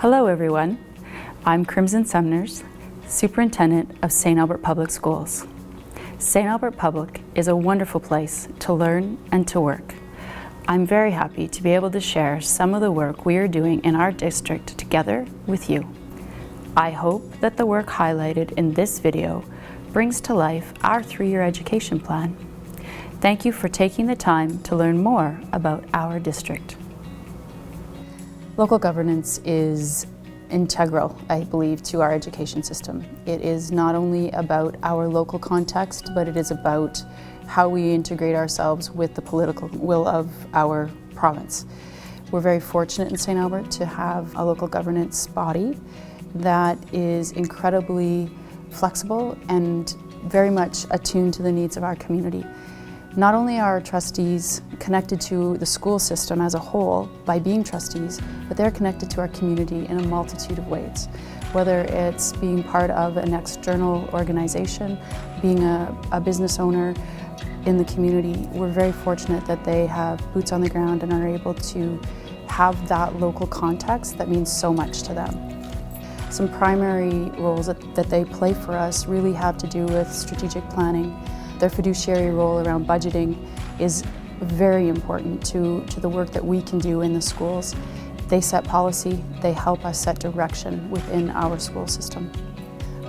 Hello everyone, I'm Crimson Sumners, Superintendent of St. Albert Public Schools. St. Albert Public is a wonderful place to learn and to work. I'm very happy to be able to share some of the work we are doing in our district together with you. I hope that the work highlighted in this video brings to life our 3-year education plan. Thank you for taking the time to learn more about our district. Local governance is integral, I believe, to our education system. It is not only about our local context, but it is about how we integrate ourselves with the political will of our province. We're very fortunate in St. Albert to have a local governance body that is incredibly flexible and very much attuned to the needs of our community. Not only are trustees connected to the school system as a whole by being trustees, but they're connected to our community in a multitude of ways. Whether it's being part of an external organization, being a business owner in the community, we're very fortunate that they have boots on the ground and are able to have that local context that means so much to them. Some primary roles that they play for us really have to do with strategic planning. Their fiduciary role around budgeting is very important to the work that we can do in the schools. They set policy, they help us set direction within our school system.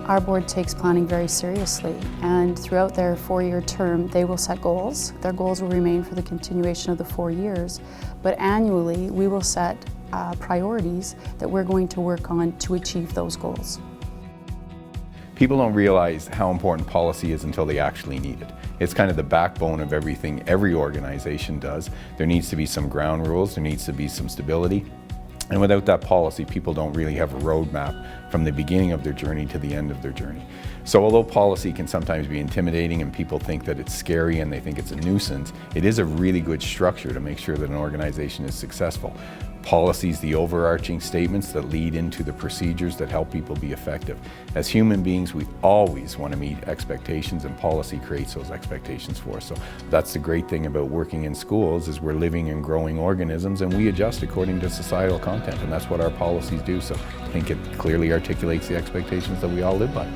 Our board takes planning very seriously, and throughout their 4-year term they will set goals. Their goals will remain for the continuation of the 4 years, but annually we will set priorities that we're going to work on to achieve those goals. People don't realize how important policy is until they actually need it. It's kind of the backbone of everything every organization does. There needs to be some ground rules, there needs to be some stability. And without that policy, people don't really have a roadmap from the beginning of their journey to the end of their journey. So although policy can sometimes be intimidating and people think that it's scary and they think it's a nuisance, it is a really good structure to make sure that an organization is successful. Policies, the overarching statements that lead into the procedures that help people be effective. As human beings, we always want to meet expectations, and policy creates those expectations for us. So that's the great thing about working in schools, is we're living and growing organisms, and we adjust according to societal content, and that's what our policies do. So I think it clearly articulates the expectations that we all live by.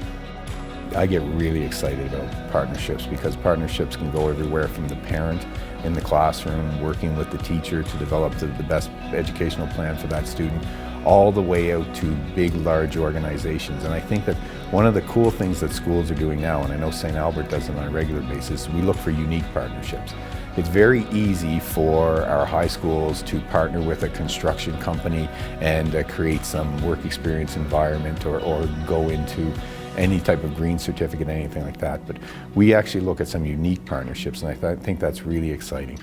I get really excited about partnerships, because partnerships can go everywhere from the parent in the classroom working with the teacher to develop the best educational plan for that student, all the way out to big, large organizations. And I think that one of the cool things that schools are doing now, and I know St. Albert does it on a regular basis, we look for unique partnerships. It's very easy for our high schools to partner with a construction company and create some work experience environment or go into any type of green certificate, anything like that. But we actually look at some unique partnerships, and I think that's really exciting.